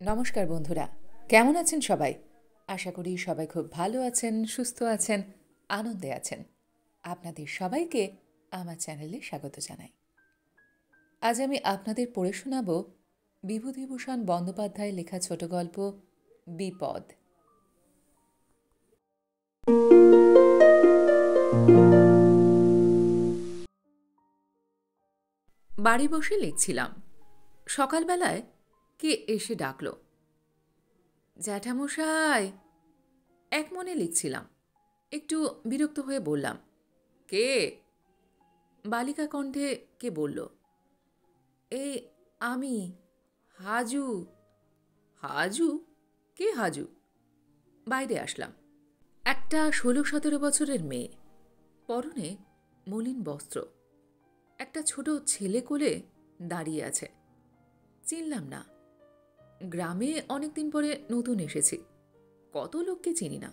নমস্কার বন্ধুরা, কেমন আছেন সবাই? আশা করি সবাই খুব ভালো আছেন, সুস্থ আছেন, আনন্দে আছেন। আপনাদের সবাইকে আমার চ্যানেলে স্বাগত জানাই। আজ আমি আপনাদের পড়ে শোনাব বিভূতিভূষণ বন্দ্যোপাধ্যায়ের লেখা ছোট গল্প বিপদ। বাড়ি বসে লিখছিলাম। সকালবেলায় কে এসে ডাকল, জ্যাঠামশাই। এক মনে লিখছিলাম, একটু বিরক্ত হয়ে বললাম, কে? বালিকা কণ্ঠে কে বলল, এই আমি, হাজু। হাজু? কে হাজু? বাইরে আসলাম। একটা 16-17 বছরের মেয়ে, পরনে মলিন বস্ত্র, একটা ছোট ছেলে কোলে দাঁড়িয়ে আছে। চিনলাম না। গ্রামে অনেকদিন পরে নতুন এসেছি, কত লোককে চিনি না।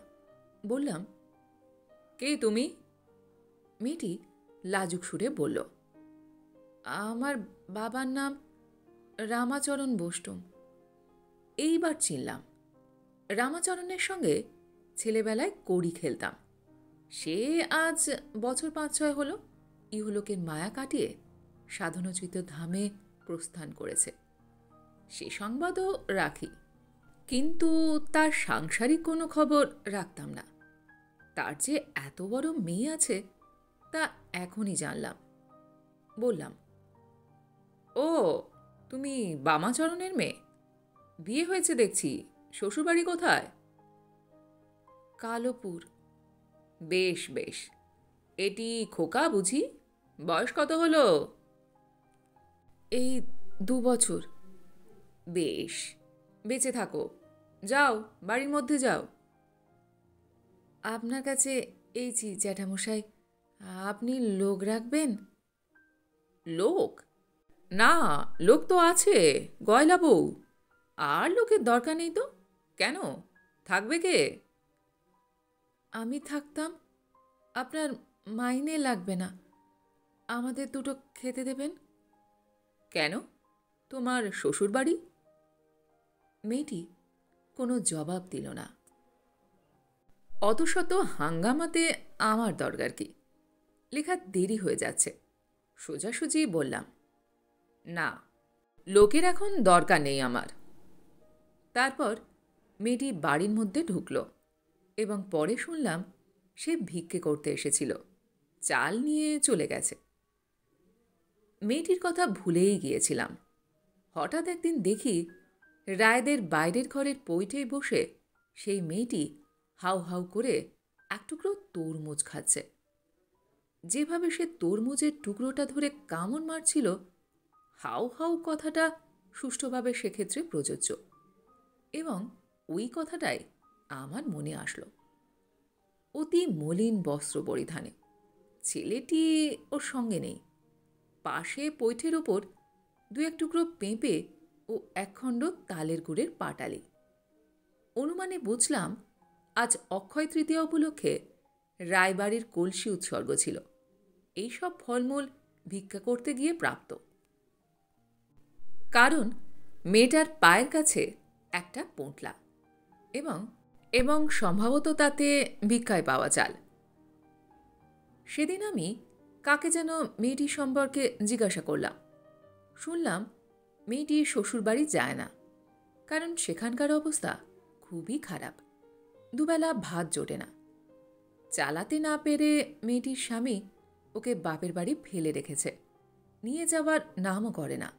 বললাম, কে তুমি? মেয়েটি লাজুক সুরে বলল, আমার বাবার নাম রামাচরণ বষ্টম। এইবার চিনলাম। রামাচরণের সঙ্গে ছেলেবেলায় কড়ি খেলতাম। সে আজ বছর 5-6 হলো ইহলোকের মায়া কাটিয়ে সাধনোচিত ধামে প্রস্থান করেছে। সে সংবাদও রাখি, কিন্তু তার সাংসারিক কোনো খবর রাখতাম না। তার যে এত বড় মেয়ে আছে তা এখনই জানলাম। বললাম, ও, তুমি বামাচরণের মেয়ে? বিয়ে হয়েছে দেখছি। শ্বশুরবাড়ি কোথায়? কালোপুর। বেশ বেশ। এটি খোকা বুঝি? বয়স কত হলো? এই 2 বছর। বেশ, বেঁচে থাকো। যাও, বাড়ির মধ্যে যাও। আপনার কাছে এইছি জ্যাঠামশাই, আপনি লোক রাখবেন? লোক? না, লোক তো আছে, গয়লা বউ। আর লোকের দরকার নেই তো। কেন, থাকবে কে? আমি থাকতাম। আপনার মাইনে লাগবে না, আমাদের দুটো খেতে দেবেন। কেন, তোমার শ্বশুর বাড়ি? মেয়েটি কোনো জবাব দিল না। অত শত হাঙ্গামাতে আমার দরকার কি? লেখা দেরি হয়ে যাচ্ছে। সোজাসুজি বললাম, না, লোকের এখন দরকার নেই আমার। তারপর মেয়েটি বাড়ির মধ্যে ঢুকল এবং পরে শুনলাম সে ভিক্ষে করতে এসেছিল, চাল নিয়ে চলে গেছে। মেয়েটির কথা ভুলেই গিয়েছিলাম। হঠাৎ একদিন দেখি রায়দের বাইরের ঘরের পৈঠে বসে সেই মেয়েটি হাউ হাউ করে এক টুকরো তরমুজ খাচ্ছে। যেভাবে সে তরমুজের টুকরোটা ধরে কামড় মারছিল, হাউ হাউ কথাটা সুষ্ঠুভাবে সেক্ষেত্রে প্রযোজ্য, এবং ওই কথাটাই আমার মনে আসলো। অতি মলিন বস্ত্র পরিধানে, ছেলেটি ওর সঙ্গে নেই। পাশে পৈঠের ওপর 2-1 টুকরো পেঁপে ও 1 খণ্ড তালের গুড়ের পাটালি। অনুমানে বুঝলাম আজ অক্ষয় তৃতীয়া উপলক্ষে রায়বাড়ির কলসি উৎসর্গ ছিল। এইসব ফলমূল ভিক্ষা করতে গিয়ে প্রাপ্ত। কারণ মেয়েটার পায়ের কাছে একটা পোঁটলা, এবং এবং সম্ভবত তাতে ভিক্ষায় পাওয়া চাল। সেদিন আমি কাকে যেন মেয়েটি সম্পর্কে জিজ্ঞাসা করলাম। শুনলাম মেয়েটি শ্বশুরবাড়ি যায় না, কারণ সেখানকার অবস্থা খুবই খারাপ। দুবেলা ভাত জোটে না। চালাতে না পেরে মেয়েটির স্বামী ওকে বাপের বাড়ি ফেলে রেখেছে, নিয়ে যাবার নামও করে না।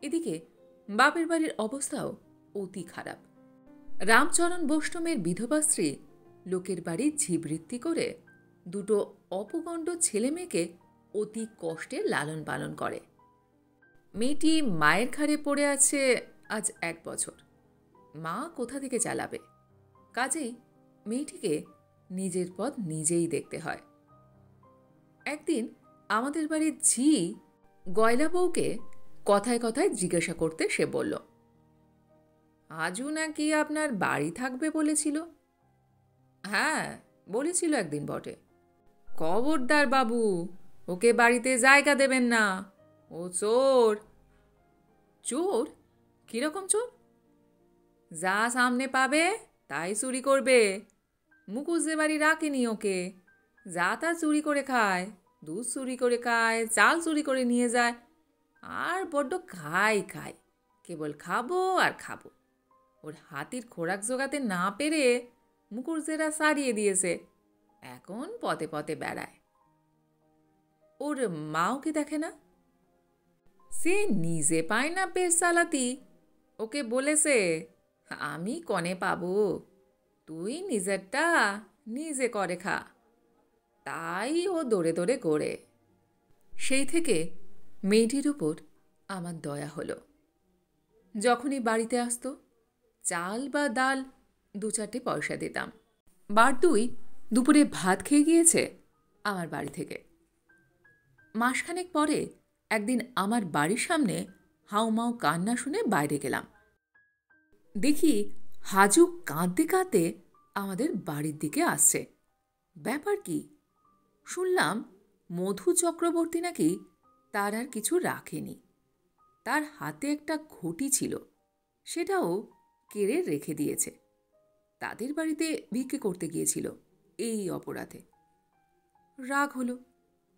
এদিকে বাপের বাড়ির অবস্থাও অতি খারাপ। রামচরণ বৈষ্ণবের বিধবা স্ত্রী লোকের বাড়ি ঝিবৃত্তি করে 2 অপগণ্ড ছেলে মেয়েকে অতি কষ্টে লালন পালন করে। মেয়েটি মায়ের ঘাড়ে পড়ে আছে আজ 1 বছর। মা কোথা থেকে চালাবে? কাজেই মেয়েটিকে নিজের পথ নিজেই দেখতে হয়। একদিন আমাদের বাড়ির ঝি গয়লা বউকে কথায় কথায় জিজ্ঞাসা করতে সে বলল, আজও নাকি আপনার বাড়ি থাকবে বলেছিল? হ্যাঁ, বলেছিল একদিন বটে। খবরদার বাবু, ওকে বাড়িতে জায়গা দেবেন না, ও চোর। চোর? কিরকম চোর? যা সামনে পাবে তাই চুরি করবে। মুকুশ যে বাড়ি রাখেনি ওকে, যা তা চুরি করে খায়, দুধ চুরি করে খায়, চাল চুরি করে নিয়ে যায়, আর বড্ড খাই খায়, কেবল খাবো আর খাবো। ওর হাতির খোরাক জোগাতে না পেরে মুকুরজেরা সারিয়ে দিয়েছে, এখন পথে পথে বেড়ায়। ওর মা ওকে দেখে না, সে নিজে পায় না পেট চালাতি। ওকে বলেছে, আমি কনে পাবো, তুই নিজেরটা নিজে করে খা। তাই ও দৌড়ে দৌড়ে গড়ে। সেই থেকে মেয়েটির উপর আমার দয়া হলো। যখনই বাড়িতে আসতো, চাল বা ডাল 2-4 পয়সা দিতাম। বার 2 দুপুরে ভাত খেয়ে গিয়েছে আমার বাড়ি থেকে। মাসখানেক পরে একদিন আমার বাড়ির সামনে হাউমাউ কান্না শুনে বাইরে গেলাম। দেখি হাজু কাঁদতে কাঁদতে আমাদের বাড়ির দিকে আসছে। ব্যাপার কি? শুনলাম মধু চক্রবর্তী নাকি তার আর কিছু রাখেনি। তার হাতে একটা ঘটি ছিল, সেটাও কেড়ে রেখে দিয়েছে। তাদের বাড়িতে ভিক্ষে করতে গিয়েছিল এই অপরাধে। রাগ হলো।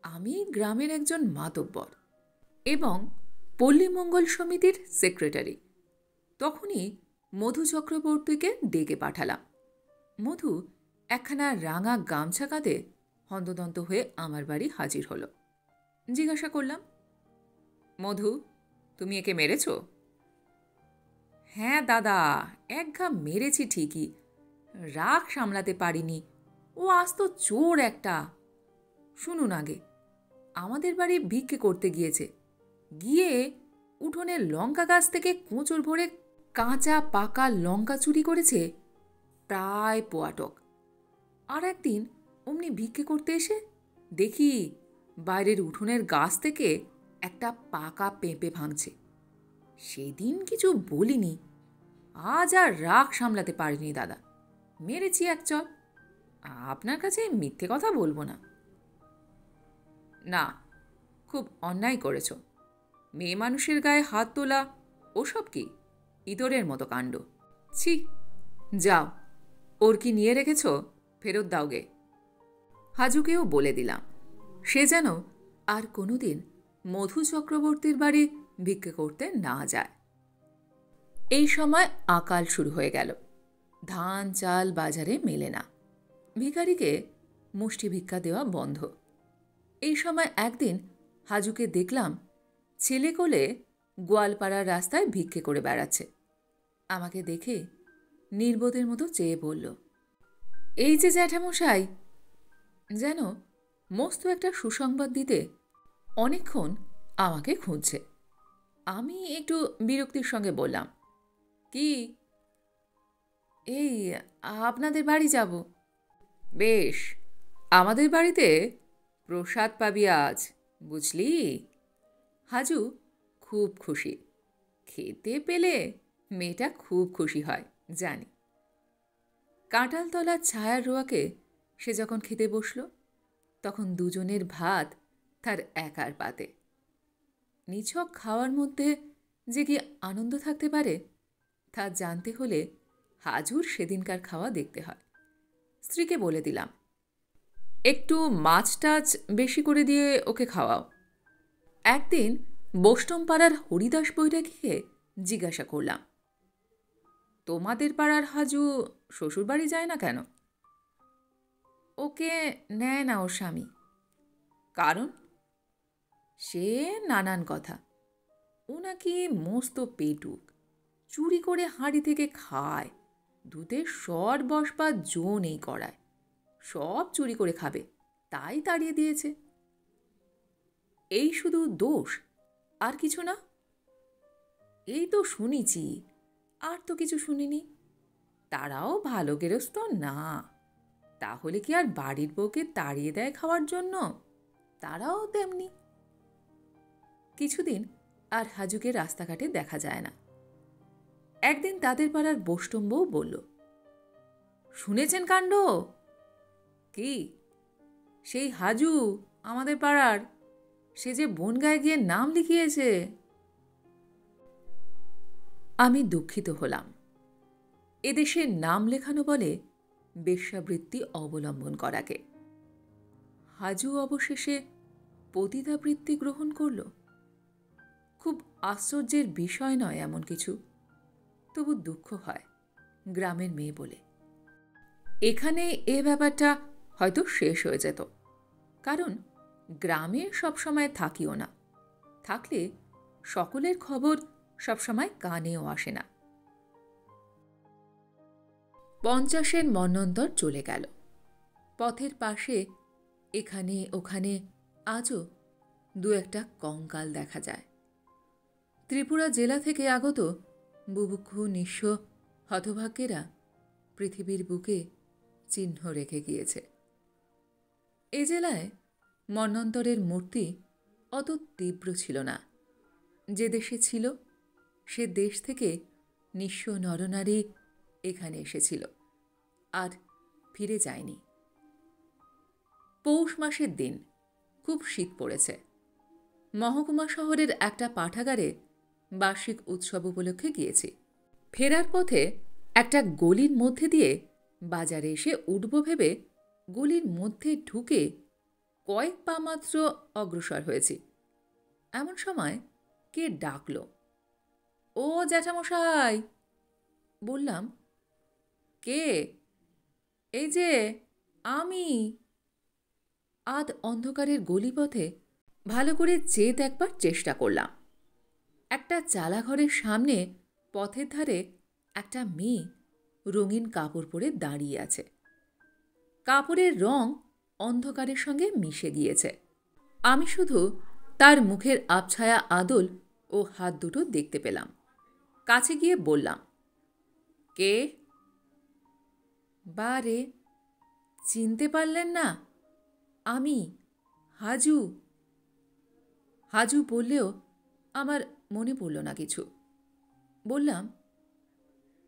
আমি গ্রামের একজন মাতব্বর এবং পল্লী মঙ্গল সমিতির সেক্রেটারি। তখনই মধু চক্রবর্তীকে ডেকে পাঠালাম। মধু একখানা রাঙা গামছা কাঁধে হন্তদন্ত হয়ে আমার বাড়ি হাজির হলো। জিজ্ঞাসা করলাম, মধু, তুমি একে মেরেছ? হ্যাঁ দাদা, এক ঘা মেরেছি ঠিকই, রাগ সামলাতে পারিনি। ও আস্ত চোর একটা। শুনুন, আগে আমাদের বাড়ি ভিক্ষে করতে গিয়েছে, গিয়ে উঠোনের লঙ্কা গাছ থেকে কোঁচড় ভরে কাঁচা পাকা লঙ্কা চুরি করেছে প্রায় পোয়াটক। আর একদিন অমনি ভিক্ষে করতে এসে দেখি বাইরের উঠোনের গাছ থেকে একটা পাকা পেঁপে ভাঙছে। সেদিন কিছু বলিনি, আজ আর রাগ সামলাতে পারিনি দাদা, মেরেছি এক চর। আপনার কাছে মিথ্যে কথা বলবো না। না, খুব অন্যায় করেছ। মেয়ে মানুষের গায়ে হাত তোলা ওসব কি ইতরের মতো কাণ্ড। ছি, যাও, ওর কি নিয়ে রেখেছ ফেরত দাওগে। হাজুকেও বলে দিলাম সে যেন আর কোনোদিন মধু চক্রবর্তীর বাড়ি ভিক্ষে করতে না যায়। এই সময় আকাল শুরু হয়ে গেল। ধান চাল বাজারে মেলে না, ভিখারিকে মুষ্টি ভিক্ষা দেওয়া বন্ধ। এই সময় একদিন হাজুকে দেখলাম ছেলে কোলে গোয়ালপাড়ার রাস্তায় ভিক্ষে করে বেড়াচ্ছে। আমাকে দেখে নির্বোধের মতো চেয়ে বলল, এই যে জ্যাঠামশাই। যেন মস্ত একটা সুসংবাদ দিতে অনেকক্ষণ আমাকে খুঁজছে। আমি একটু বিরক্তির সঙ্গে বললাম, কি? এই আপনাদের বাড়ি যাব। বেশ, আমাদের বাড়িতে প্রসাদ পাবি আজ, বুঝলি? হাজু খুব খুশি। খেতে পেলে মেয়েটা খুব খুশি হয় জানি। কাঁঠালতলার ছায়ার রোয়াকে সে যখন খেতে বসল, তখন দুজনের ভাত তার একার পাতে। নিছক খাওয়ার মধ্যে যে কি আনন্দ থাকতে পারে তা জানতে হলে হাজুর সেদিনকার খাওয়া দেখতে হয়। স্ত্রীকে বলে দিলাম, একটু মাছ টাছ বেশি করে দিয়ে ওকে খাওয়াও। একদিন বোষ্টমপাড়ার হরিদাস বৈরাগীকে জিজ্ঞাসা করলাম, তোমাদের পাড়ার হাজু শ্বশুরবাড়ি যায় না কেন? ওকে নেয় না ওর স্বামী। কারণ? সে নানান কথা। ও নাকি মস্ত পেটুক, চুরি করে হাঁড়ি থেকে খায়, দুধের সর বসবার জো নেই করায়, সব চুরি করে খাবে, তাই তাড়িয়ে দিয়েছে। এই শুধু দোষ, আর কিছু না? এই তো শুনেছি, আর তো কিছু শুনিনি। তারাও ভালো গেরস্ত না, তাহলে কি আর বাড়ির বউকে তাড়িয়ে দেয় খাওয়ার জন্য? তারাও তেমনি। কিছুদিন আর হাজুকে রাস্তাঘাটে দেখা যায় না। একদিন তাদের পাড়ার বোষ্টম বউ বলল, শুনেছেন কাণ্ড? কি? সেই হাজু আমাদের পাড়ার, সে যে বনগায় গিয়ে নাম লিখিয়েছে। আমি দুঃখিত হলাম। এদেশে নাম লেখানো বলে বেশ্যাবৃত্তি অবলম্বন করাকে। হাজু অবশেষে পতিতাবৃত্তি গ্রহণ করল। খুব আশ্চর্যের বিষয় নয় এমন কিছু, তবু দুঃখ হয় গ্রামের মেয়ে বলে। এখানে এ ব্যাপারটা হয়তো শেষ হয়ে যেত, কারণ গ্রামে সবসময় থাকিও না, থাকলে সকলের খবর সবসময় কানেও আসে না। 50-এর মন্বন্তর চলে গেল। পথের পাশে এখানে ওখানে আজও দু একটা কঙ্কাল দেখা যায়। ত্রিপুরা জেলা থেকে আগত বুভুক্ষু নিঃস্ব হতভাগ্যেরা পৃথিবীর বুকে চিহ্ন রেখে গিয়েছে। এ জেলায় মন্বন্তরের মূর্তি অত তীব্র ছিল না। যে দেশে ছিল সে দেশ থেকে নিঃস্ব নরনারী এখানে এসেছিল, আর ফিরে যায়নি। পৌষ মাসের দিন, খুব শীত পড়েছে। মহকুমা শহরের একটা পাঠাগারে বার্ষিক উৎসব উপলক্ষে গিয়েছি। ফেরার পথে একটা গলির মধ্যে দিয়ে বাজারে এসে উঠব ভেবে গলির মধ্যে ঢুকে কয়েক পা মাত্র অগ্রসর হয়েছি। এমন সময় কে ডাকল, ও জ্যাঠামশাই। বললাম, কে? এই যে আমি। আধ অন্ধকারের গলিপথে ভালো করে চেয়ে দেখবার চেষ্টা করলাম। একটা চালাঘরের সামনে পথের ধারে একটা মেয়ে রঙিন কাপড় পরে দাঁড়িয়ে আছে। কাপড়ের রং অন্ধকারের সঙ্গে মিশে গিয়েছে। আমি শুধু তার মুখের আবছায়া আদল ও হাত দুটো দেখতে পেলাম। কাছে গিয়ে বললাম, কে? বারে, চিনতে পারলেন না? আমি হাজু। হাজু বললেও আমার মনে পড়ল না কিছু। বললাম,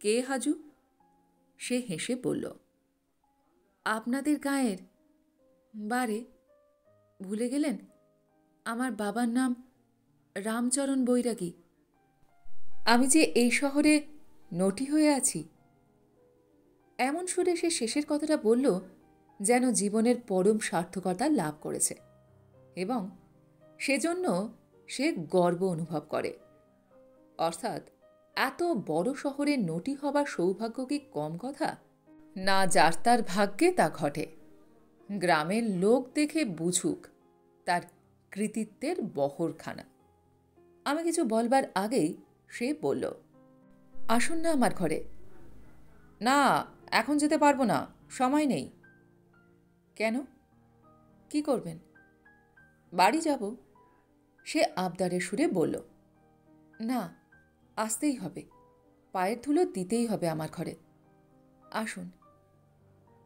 কে হাজু? সে হেসে বলল, আপনাদের গাঁয়ের। বারে, ভুলে গেলেন? আমার বাবার নাম রামচরণ বৈরাগী। আমি যে এই শহরে নটি হয়ে আছি। এমন সুরে সে শেষের কথাটা বলল যেন জীবনের পরম সার্থকতা লাভ করেছে, এবং সেজন্য সে গর্ব অনুভব করে। অর্থাৎ এত বড় শহরে নটি হবার সৌভাগ্য কি কম কথা? না, যার তার ভাগ্যে তা ঘটে। গ্রামের লোক দেখে বুঝুক তার কৃতিত্বের বহরখানা। আমি কিছু বলবার আগেই সে বলল, আসুন না আমার ঘরে। না, এখন যেতে পারবো না, সময় নেই। কেন? কি করবেন? বাড়ি যাব। সে আবদারের সুরে বলল, না, আসতেই হবে, পায়ের ধুলো দিতেই হবে আমার ঘরে। আসুন।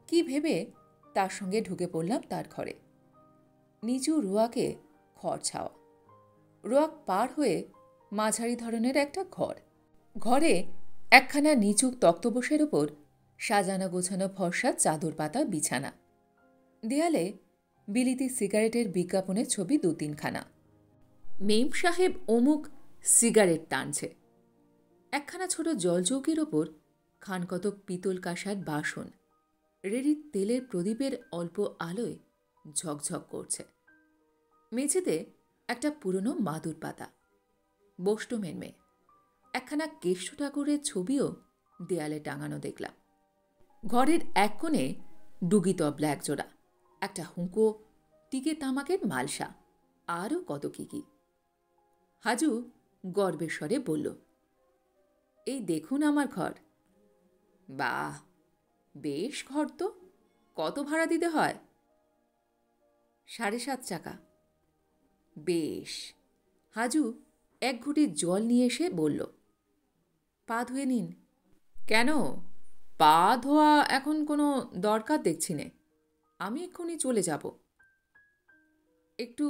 কি ভেবে তার সঙ্গে ঢুকে পড়লাম তার ঘরে। নিচু রোয়াকে খড় ছাওয়া। রোয়াক পার হয়ে মাঝারি ধরনের একটা ঘর। ঘরে একখানা নিচু তক্তপোষের ওপর সাজানো গোছানো ফর্সা চাদর পাতা বিছানা। দেয়ালে বিলিতি সিগারেটের বিজ্ঞাপনের ছবি 2-3খানা। মেম সাহেব অমুক সিগারেট টানছে। একখানা ছোট জলচৌকির ওপর খানকতক পিতল কাঁসার বাসন রেড়ির তেলের প্রদীপের অল্প আলোয় ঝকঝক করছে। মেঝেতে একটা পুরনো মাদুর পাতা। বোষ্টমের মেয়ে একখানা কেষ্ট ঠাকুরের ছবিও দেয়ালে টাঙানো দেখলাম। ঘরের এক কোণে ডুগি তবলা একজোড়া, একটা হুঁকো, টিকে তামাকের মালসা, আরও কত কি কি। হাজু গর্বের স্বরে বলল, এই দেখুন আমার ঘর। বাহ, বেশ ঘর তো। কত ভাড়া দিতে হয়? 7.5 টাকা। বেশ। হাজু এক ঘুঁটি জল নিয়ে এসে বলল, পা ধুয়ে নিন। কেন? পা ধোয়া এখন কোনো দরকার দেখছি নে, আমি এক্ষুনি চলে যাব। একটু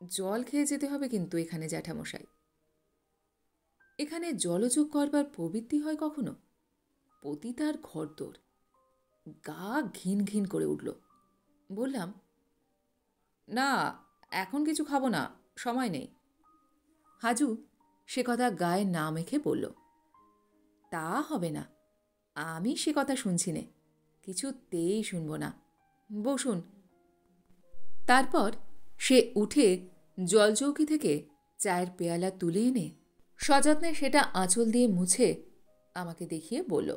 জল খেয়ে যেতে হবে কিন্তু এখানে জ্যাঠামশাই। এখানে জলযোগ করবার প্রবৃত্তি হয় কখনো? পতিতার ঘরদোর। গা ঘিন ঘিন করে উঠল। বললাম, না, এখন কিছু খাবো না, সময় নেই। হাজু সে কথা গায়ে না মেখে বলল, তা হবে না, আমি সে কথা শুনছি নে, কিছুতেই শুনব না। বসুন। তারপর সে উঠে জলচৌকি থেকে চায়ের পেয়ালা তুলে এনে সযত্নে সেটা আঁচল দিয়ে মুছে আমাকে দেখিয়ে বলল,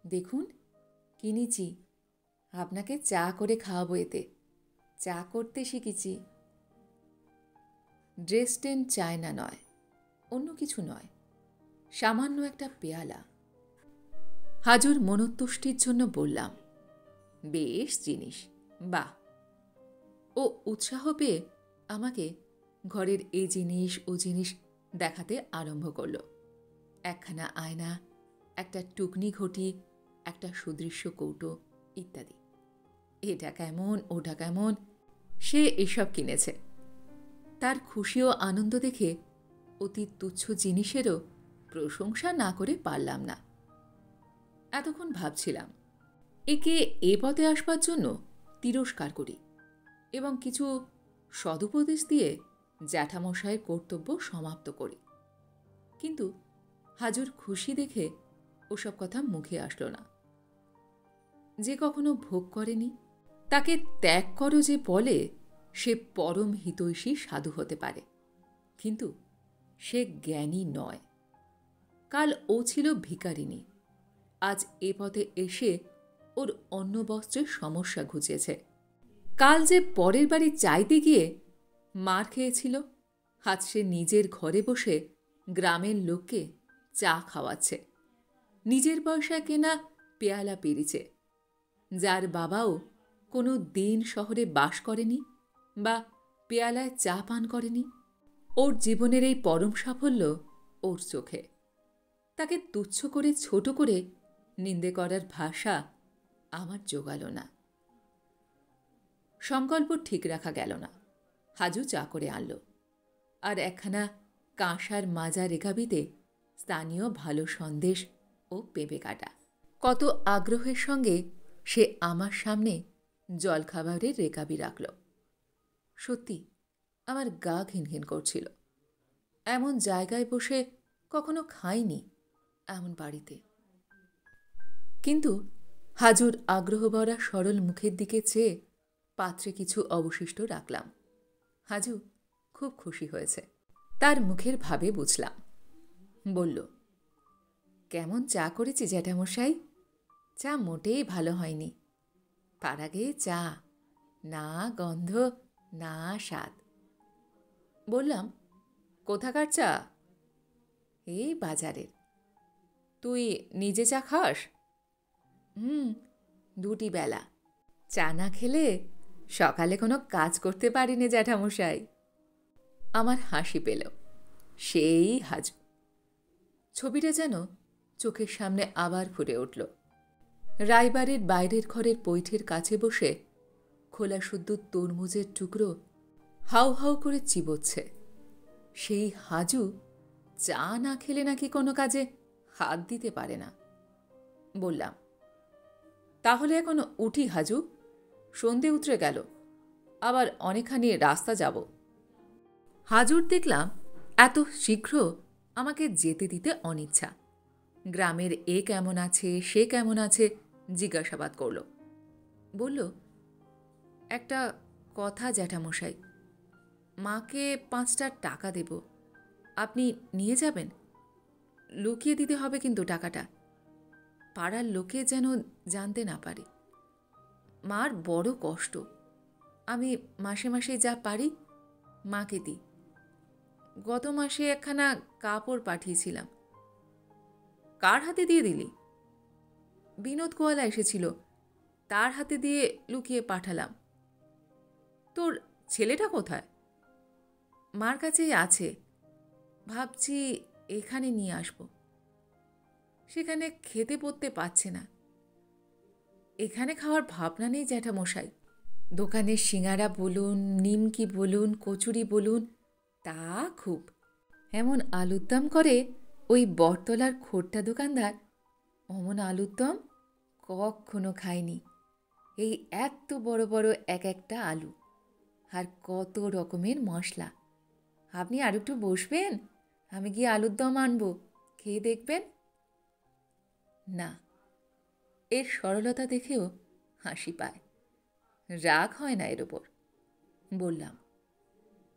দেখুন কিনেছি, আপনাকে চা করে খাওয়াবো, এতে চা করতে শিখেছি। ড্রেসডেন চায়না নয়, অন্য কিছু নয়, সামান্য একটা পেয়ালা। হাজুর মনোতুষ্টির জন্য বললাম, বেশ জিনিস, বাহ। ও উৎসাহ পেয়ে আমাকে ঘরের এ জিনিস ও জিনিস দেখাতে আরম্ভ করল। একখানা আয়না, একটা টুকনি ঘটি, একটা সুদৃশ্য কৌটো ইত্যাদি। এটা কেমন, ওটা কেমন, সে এসব কিনেছে। তার খুশি ও আনন্দ দেখে অতি তুচ্ছ জিনিসেরও প্রশংসা না করে পারলাম না। এতক্ষণ ভাবছিলাম একে এ পথে আসবার জন্য তিরস্কার করি এবং কিছু সদুপদেশ দিয়ে জ্যাঠামশায়ের কর্তব্য সমাপ্ত করি, কিন্তু হাজুর খুশি দেখে ওসব কথা মুখে আসলো না। যে কখনো ভোগ করেনি তাকে ত্যাগ করো যে বলে, সে পরম হিতৈষী সাধু হতে পারে, কিন্তু সে জ্ঞানী নয়। কাল ও ছিল ভিখারিনী, আজ এ পথে এসে ওর অন্ন বস্ত্রের সমস্যা ঘুচেছে। কাল যে পরের বাড়ি চাইতে গিয়ে মার খেয়েছিল, আজ সে নিজের ঘরে বসে গ্রামের লোককে চা খাওয়াচ্ছে, নিজের পয়সায় কেনা পেয়ালা পেরিছে। যার বাবাও কোনো দিন শহরে বাস করেনি বা পেয়ালায় চা পান করেনি, ওর জীবনের এই পরম সাফল্য ওর চোখে। তাকে তুচ্ছ করে, ছোট করে নিন্দে করার ভাষা আমার জোগাল না। সংকল্প ঠিক রাখা গেল না। হাজু চা করে আনল, আর একখানা কাঁসার মাজা রেকাবিতে স্থানীয় ভালো সন্দেশ ও পেঁপে কাটা। কত আগ্রহের সঙ্গে সে আমার সামনে জলখাবারের রেকাবি রাখল। সত্যি আমার গা ঘিনঘিন করছিল। এমন জায়গায় বসে কখনো খাইনি, এমন বাড়িতে। কিন্তু হাজুর আগ্রহভরা সরল মুখের দিকে চেয়ে পাত্রে কিছু অবশিষ্ট রাখলাম। হাজু খুব খুশি হয়েছে, তার মুখের ভাবে বুঝলাম। বলল, কেমন চা করেছি জ্যাঠামশাই? চা মোটেই ভালো হয়নি। পাড়াগে চা, না গন্ধ, না স্বাদ। বললাম, কোথাকার চা? এই বাজারের। তুই নিজে চা খাস? দুটি বেলা। চা না খেলে সকালে কোনো কাজ করতে পারিনি জ্যাঠামশাই। আমার হাসি পেল। সেই হাজু। ছবিটা যেন চোখের সামনে আবার ফুটে উঠল। রায়বাড়ির বাইরের ঘরের পৈঠের কাছে বসে খোলা শুদ্ধ তরমুজের টুকরো হাউ হাউ করে চিবোচ্ছে। সেই হাজু চা না খেলে নাকি কোনো কাজে হাত দিতে পারে না। বললাম, তাহলে এখন উঠি হাজু, সন্ধে উতরে গেল, আবার অনেকখানি রাস্তা যাব। হাজুর দেখলাম এত শীঘ্র আমাকে যেতে দিতে অনিচ্ছা। গ্রামের এ কেমন আছে, সে কেমন আছে জিজ্ঞাসাবাদ করল। বলল, একটা কথা জ্যাঠামশাই, মাকে 5টা টাকা দেব, আপনি নিয়ে যাবেন। লুকিয়ে দিতে হবে কিন্তু টাকাটা, পাড়ার লোকে যেন জানতে না পারে। মার বড় কষ্ট, আমি মাসে মাসে যা পারি মাকে দিই। গত মাসে একখানা কাপড় পাঠিয়েছিলাম। কার হাতে দিয়ে দিলি? বিনোদ গোয়ালা এসেছিল, তার হাতে দিয়ে লুকিয়ে পাঠালাম। তোর ছেলেটা কোথায়? মার কাছেই আছে, ভাবছি এখানে নিয়ে আসব। সেখানে খেতে পড়তে পারছে না। এখানে খাওয়ার ভাবনা নেই জ্যাঠামশাই। দোকানের সিঙাড়া বলুন, নিমকি বলুন, কচুরি বলুন, তা খুব। এমন আলুর দম করে ওই বটতলার খোট্টা দোকানদার, অমন আলুর দম কখনো খায়নি। এই এত বড় বড় এক একটা আলু, আর কত রকমের মশলা। আপনি আর একটু বসবেন, আমি গিয়ে আলুর দম আনবো, খেয়ে দেখবেন। না, এর সরলতা দেখেও হাসি পায়। রাগ হয় না এর ওপর। বললাম,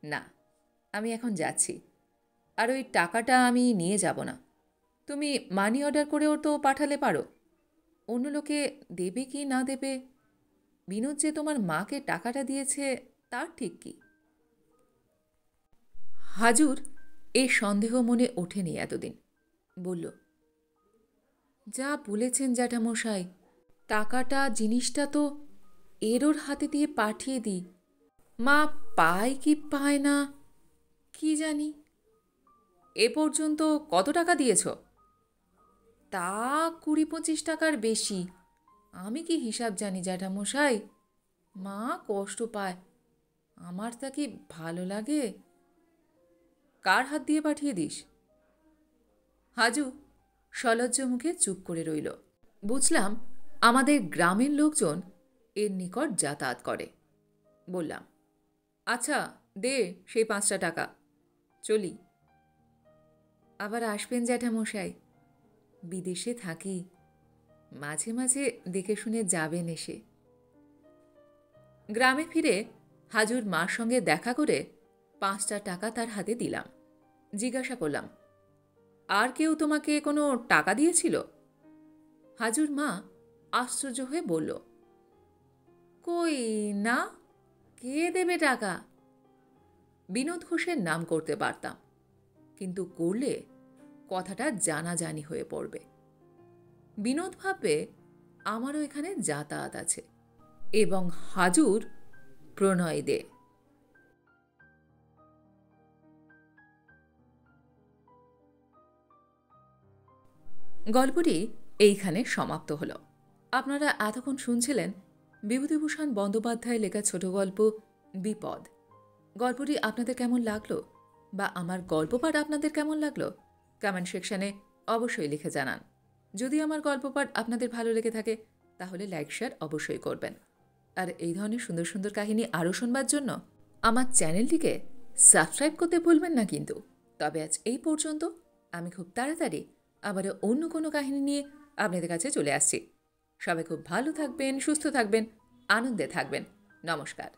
না, আমি এখন যাচ্ছি। আর ওই টাকাটা আমি নিয়ে যাব না। তুমি মানি অর্ডার করেও তো পাঠালে পারো। অন্য লোকে দেবে কি না দেবে, বিনোদ যে তোমার মাকে টাকাটা দিয়েছে তার ঠিক কি? হাজুর এই সন্দেহ মনে ওঠেনি এতদিন। বলল, যা বলেছেন জ্যাঠামশাই, টাকাটা জিনিসটা তো এরোর হাতে দিয়ে পাঠিয়ে দিই। মা পায় কি পায় না কি জানি। এ পর্যন্ত কত টাকা দিয়েছ? তা 20-25 টাকার বেশি। আমি কি হিসাব জানি জ্যাঠামশাই? মা কষ্ট পায়, আমার তা কি ভালো লাগে? কার হাত দিয়ে পাঠিয়ে দিস? হাজু সলজ্জ মুখে চুপ করে রইল। বুঝলাম আমাদের গ্রামের লোকজন এর নিকট যাতায়াত করে। বললাম, আচ্ছা দে সেই 5টা টাকা, চলি। আবার আসবেন জ্যাঠামশাই, বিদেশে থাকি, মাঝে মাঝে দেখে শুনে যাবেন এসে। গ্রামে ফিরে হাজুর মার সঙ্গে দেখা করে 5টা টাকা তার হাতে দিলাম। জিজ্ঞাসা করলাম, আর কেউ তোমাকে কোনো টাকা দিয়েছিল? হাজুর মা আশ্চর্য হয়ে বলল, কই না, কে দেবে টাকা? বিনোদ ঘোষের নাম করতে পারতাম, কিন্তু করলে কথাটা জানাজানি হয়ে পড়বে। বিনোদ ভাববে আমারও এখানে যাতায়াত আছে, এবং হাজুর প্রণয় দে। গল্পটি এইখানে সমাপ্ত হল। আপনারা এতক্ষণ শুনছিলেন বিভূতিভূষণ বন্দ্যোপাধ্যায় লেখা ছোট গল্প বিপদ। গল্পটি আপনাদের কেমন লাগলো, বা আমার গল্প পাঠ আপনাদের কেমন লাগলো, কমেন্ট সেকশনে অবশ্যই লিখে জানান। যদি আমার গল্প পাঠ আপনাদের ভালো লেগে থাকে তাহলে লাইক শেয়ার অবশ্যই করবেন। আর এই ধরনের সুন্দর সুন্দর কাহিনী আরও শুনবার জন্য আমার চ্যানেলটিকে সাবস্ক্রাইব করতে ভুলবেন না কিন্তু। তবে আজ এই পর্যন্ত। আমি খুব তাড়াতাড়ি আবারও অন্য কোনো কাহিনী নিয়ে আপনাদের কাছে চলে আসছি। সবাই খুব ভালো থাকবেন, সুস্থ থাকবেন, আনন্দে থাকবেন। নমস্কার।